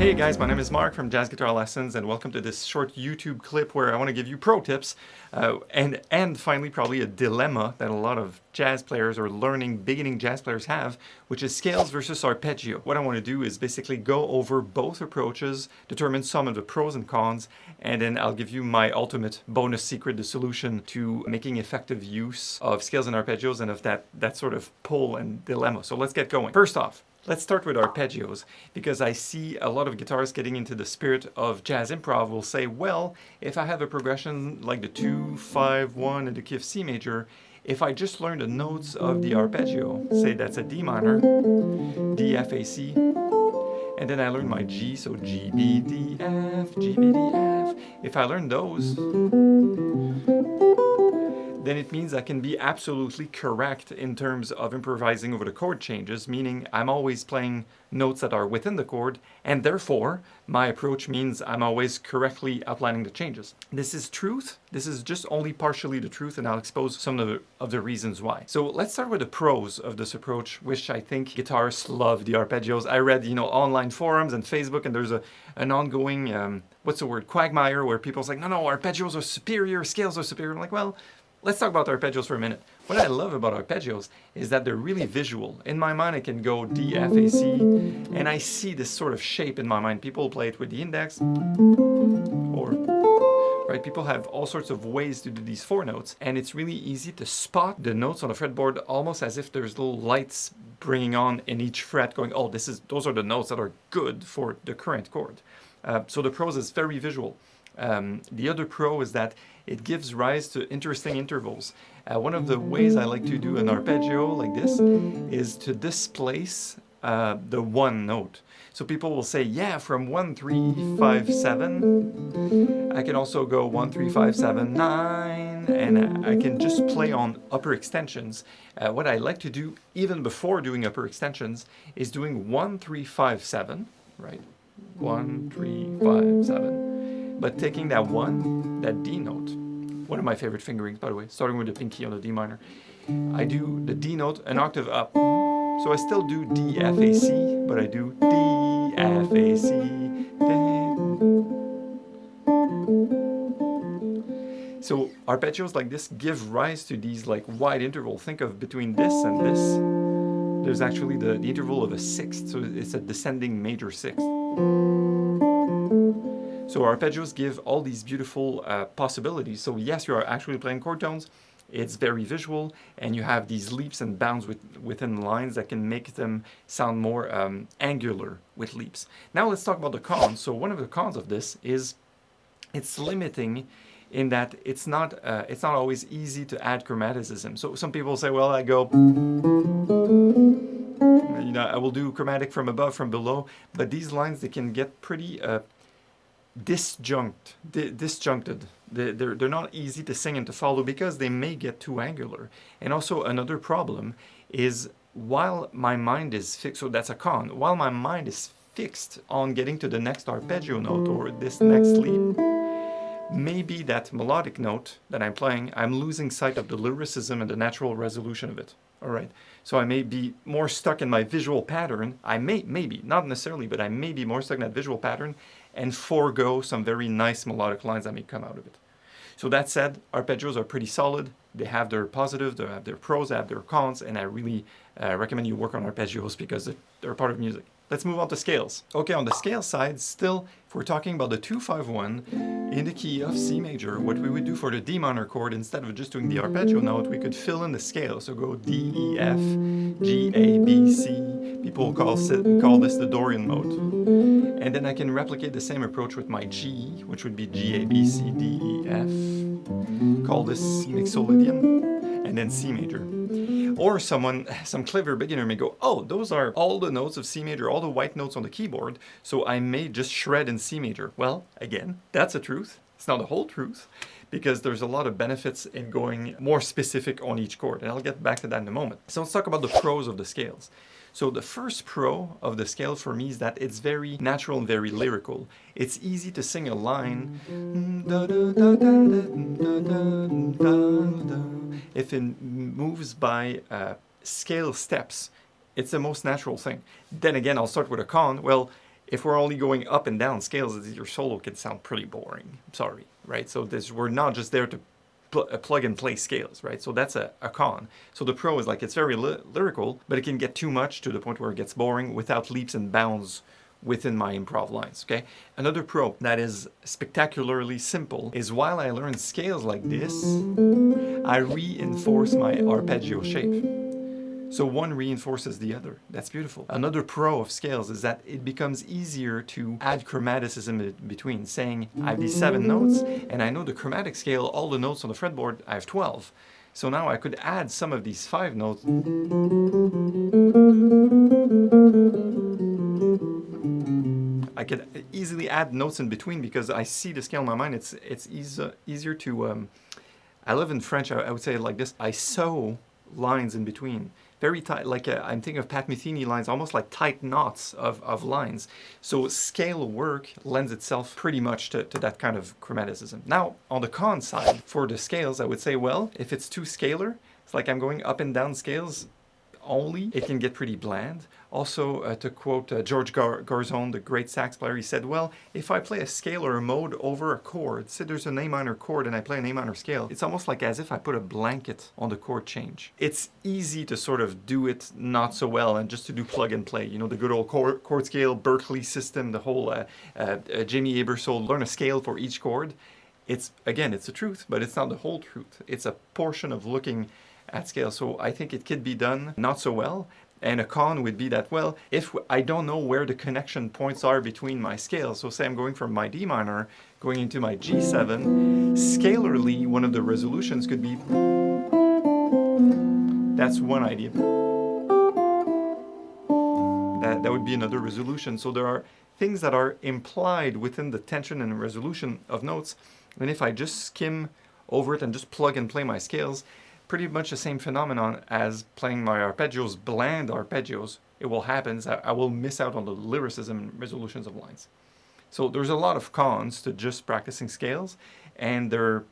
Hey guys, my name is Mark from Jazz Guitar Lessons, and welcome to this short YouTube clip where I want to give you pro tips and finally probably a dilemma that a lot of jazz players or beginning jazz players have, which is scales versus arpeggio. What I want to do is basically go over both approaches, determine some of the pros and cons, and then I'll give you my ultimate bonus secret, the solution to making effective use of scales and arpeggios and of that sort of pull and dilemma. So let's get going. First off, let's start with arpeggios, because I see a lot of guitarists getting into the spirit of jazz improv will say, well, if I have a progression like the 2, 5, 1 and the key of C major, if I just learn the notes of the arpeggio, say that's a D minor, D, F, A, C, and then I learn my G, so G, B, D, F, G, B, D, F. If I learn those, then it means I can be absolutely correct in terms of improvising over the chord changes, meaning I'm always playing notes that are within the chord, and therefore my approach means I'm always correctly outlining the changes. This is truth. This is just only partially the truth, and I'll expose some of the reasons why. So let's start with the pros of this approach, which I think guitarists love the arpeggios. I read, online forums and Facebook, and there's an ongoing, quagmire, where people say, no, arpeggios are superior, scales are superior. I'm like, well, let's talk about arpeggios for a minute. What I love about arpeggios is that they're really visual. In my mind, I can go D, F, A, C, and I see this sort of shape in my mind. People play it with the index, right? People have all sorts of ways to do these four notes, and it's really easy to spot the notes on the fretboard almost as if there's little lights bringing on in each fret going, oh, those are the notes that are good for the current chord. So the pros is very visual. The other pro is that it gives rise to interesting intervals. One of the ways I like to do an arpeggio like this is to displace the one note. So people will say, yeah, from 1, 3, 5, 7, I can also go 1, 3, 5, 7, 9, and I can just play on upper extensions. What I like to do, even before doing upper extensions, is doing 1, 3, 5, 7, right? 1, 3, 5, 7. But taking that D note, one of my favorite fingerings, by the way, starting with the pinky on the D minor, I do the D note an octave up. So I still do D, F, A, C, but I do D, F, A, C, D. So arpeggios like this give rise to these like wide interval. Think of between this and this, there's actually the interval of a sixth, so it's a descending major sixth. So arpeggios give all these beautiful possibilities. So yes, you are actually playing chord tones. It's very visual, and you have these leaps and bounds within lines that can make them sound more angular with leaps. Now let's talk about the cons. So one of the cons of this is it's limiting in that it's not always easy to add chromaticism. So some people say, well, I go, I will do chromatic from above, from below, but these lines, they can get pretty disjuncted. They're not easy to sing and to follow because they may get too angular. And also another problem is while my mind is fixed, so that's a con, while my mind is fixed on getting to the next arpeggio note or this next leap, maybe that melodic note that I'm playing, I'm losing sight of the lyricism and the natural resolution of it. All right, so I may be more stuck in my visual pattern. I maybe, not necessarily, but I may be more stuck in that visual pattern and forego some very nice melodic lines that may come out of it. So that said, arpeggios are pretty solid. They have their positives, they have their pros, they have their cons, and I really recommend you work on arpeggios because they're part of music. Let's move on to scales. Okay, on the scale side, still, if we're talking about the 2-5-1 in the key of C major, what we would do for the D minor chord, instead of just doing the arpeggio note, we could fill in the scale. So go D, E, F, G, A, B, C. People call this the Dorian mode. And then I can replicate the same approach with my G, which would be G, A, B, C, D, E, F. Call this Mixolydian, and then C major. Or some clever beginner may go, oh, those are all the notes of C major, all the white notes on the keyboard, so I may just shred in C major. Well, again, that's a truth. It's not the whole truth, because there's a lot of benefits in going more specific on each chord, and I'll get back to that in a moment. So let's talk about the pros of the scales. So the first pro of the scale for me is that it's very natural and very lyrical. It's easy to sing a line if it moves by scale steps. It's the most natural thing. Then again, I'll start with a con. Well, if we're only going up and down scales, your solo can sound pretty boring. Sorry, right? So we're not just there to plug and play scales, right? So that's a con. So the pro is like, it's very lyrical, but it can get too much to the point where it gets boring without leaps and bounds within my improv lines, okay? Another pro that is spectacularly simple is while I learn scales like this, I reinforce my arpeggio shape. So one reinforces the other. That's beautiful. Another pro of scales is that it becomes easier to add chromaticism in between, saying I have these 7 notes, and I know the chromatic scale, all the notes on the fretboard, I have 12. So now I could add some of these 5 notes. I could easily add notes in between because I see the scale in my mind. It's easier to, I live in French, I would say it like this, I sew lines in between. Very tight, like I'm thinking of Pat Metheny lines, almost like tight knots of lines. So scale work lends itself pretty much to that kind of chromaticism. Now, on the con side, for the scales, I would say, well, if it's too scalar, it's like I'm going up and down scales only, it can get pretty bland. Also, to quote George Garzon, the great sax player, he said, well, if I play a scalar mode over a chord, say there's an A minor chord and I play an A minor scale, it's almost like as if I put a blanket on the chord change. It's easy to sort of do it not so well and just to do plug and play. You know, the good old chord scale, Berkeley system, the whole Jamie Aebersold, learn a scale for each chord. It's, again, it's the truth, but it's not the whole truth. It's a portion of looking at scale. So I think it could be done not so well. And a con would be that, well, if I don't know where the connection points are between my scales, so say I'm going from my D minor, going into my G7, scalarly, one of the resolutions could be, that's one idea. That would be another resolution. So there are things that are implied within the tension and resolution of notes. And if I just skim over it and just plug and play my scales, pretty much the same phenomenon as playing my arpeggios, bland arpeggios, it will happen. I will miss out on the lyricism and resolutions of lines. So there's a lot of cons to just practicing scales, and they're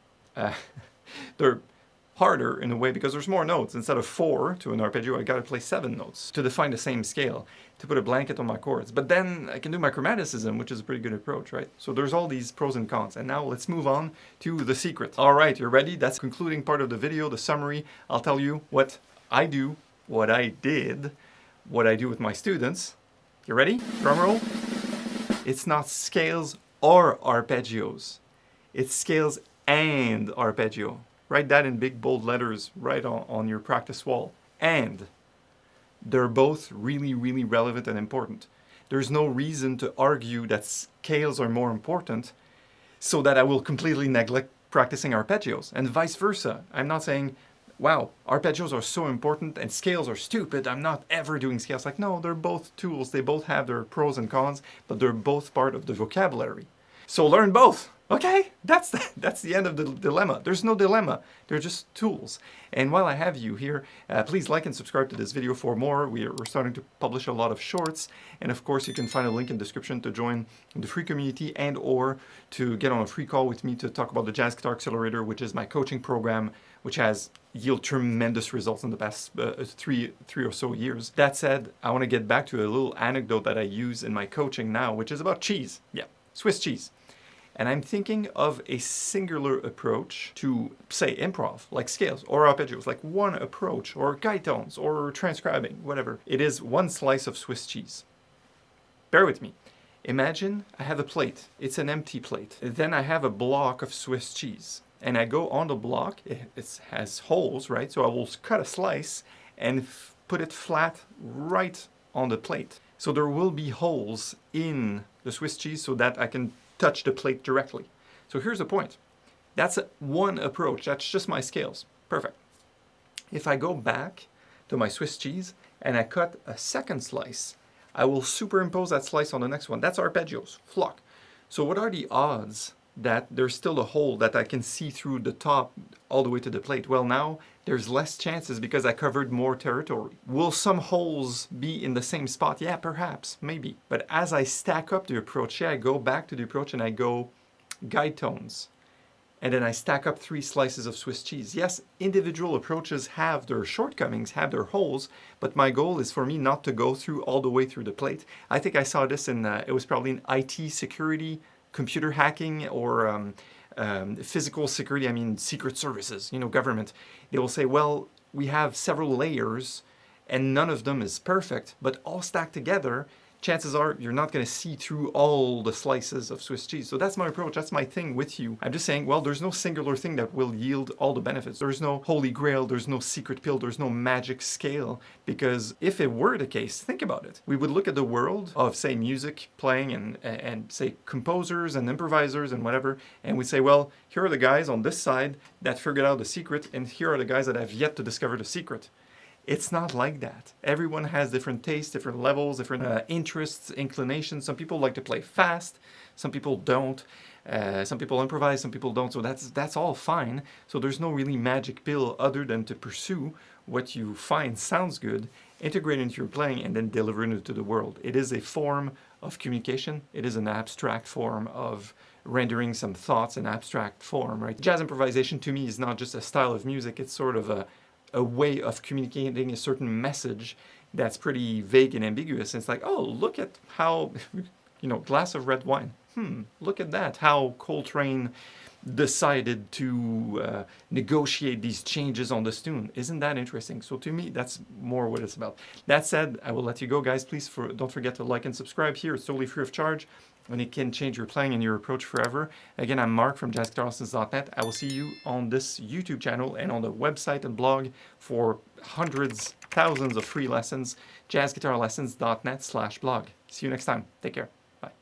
harder in a way because there's more notes. Instead of 4 to an arpeggio, I gotta play 7 notes to define the same scale, to put a blanket on my chords. But then I can do my chromaticism, which is a pretty good approach, right? So there's all these pros and cons. And now let's move on to the secret. All right, you're ready? That's the concluding part of the video, the summary. I'll tell you what I do, what I did, what I do with my students. You ready? Drum roll. It's not scales or arpeggios. It's scales and arpeggio. Write that in big bold letters right on your practice wall. And they're both really, really relevant and important. There's no reason to argue that scales are more important so that I will completely neglect practicing arpeggios, and vice versa. I'm not saying, wow, arpeggios are so important and scales are stupid, I'm not ever doing scales. Like, no, they're both tools. They both have their pros and cons, but they're both part of the vocabulary. So learn both. Okay, that's the end of the dilemma. There's no dilemma. They're just tools. And while I have you here, please like and subscribe to this video for more. We're starting to publish a lot of shorts. And of course, you can find a link in the description to join the free community and or to get on a free call with me to talk about the Jazz Guitar Accelerator, which is my coaching program, which has yielded tremendous results in the past three or so years. That said, I want to get back to a little anecdote that I use in my coaching now, which is about cheese. Yeah, Swiss cheese. And I'm thinking of a singular approach to, say, improv, like scales or arpeggios, like one approach, or guitones, or transcribing, whatever. It is one slice of Swiss cheese. Bear with me. Imagine I have a plate. It's an empty plate. Then I have a block of Swiss cheese. And I go on the block. It has holes, right? So I will cut a slice and put it flat right on the plate. So there will be holes in the Swiss cheese so that I can touch the plate directly. So here's the point. That's one approach. That's just my scales. Perfect. If I go back to my Swiss cheese and I cut a second slice, I will superimpose that slice on the next one. That's arpeggios, flock. So what are the odds that there's still a hole that I can see through the top all the way to the plate? Well, now there's less chances because I covered more territory. Will some holes be in the same spot? Yeah, perhaps, maybe. But as I stack up the approach, yeah, I go back to the approach and I go guide tones and then I stack up 3 slices of Swiss cheese. Yes, individual approaches have their shortcomings, have their holes, but my goal is for me not to go through all the way through the plate. I think I saw this in, it was probably in IT security, computer hacking, or physical security, I mean secret services, you know, government. They will say, well, we have several layers and none of them is perfect, but all stacked together, chances are you're not going to see through all the slices of Swiss cheese. So that's my approach, that's my thing with you. I'm just saying, well, there's no singular thing that will yield all the benefits. There's no holy grail, there's no secret pill, there's no magic scale, because if it were the case, think about it. We would look at the world of, say, music playing and say, composers and improvisers and whatever, and we'd say, well, here are the guys on this side that figured out the secret, and here are the guys that have yet to discover the secret. It's not like that. Everyone has different tastes, different levels, different interests, inclinations. Some people like to play fast, some people don't. Some people improvise, some people don't. So that's all fine. So there's no really magic pill other than to pursue what you find sounds good, integrate it into your playing, and then deliver it to the world. It is a form of communication. It is an abstract form of rendering some thoughts in abstract form, right? Jazz improvisation to me is not just a style of music. It's sort of a way of communicating a certain message that's pretty vague and ambiguous. And it's like, oh, look at how, you know, glass of red wine. Look at that, how Coltrane decided to negotiate these changes on this tune. Isn't that interesting? So to me, that's more what it's about. That said, I will let you go, guys. Please don't forget to like and subscribe here. It's totally free of charge, and it can change your playing and your approach forever. Again, I'm Marc from jazzguitarists.net. I will see you on this YouTube channel and on the website and blog for hundreds, thousands of free lessons, jazzguitarlessons.net/blog. See you next time. Take care. Bye.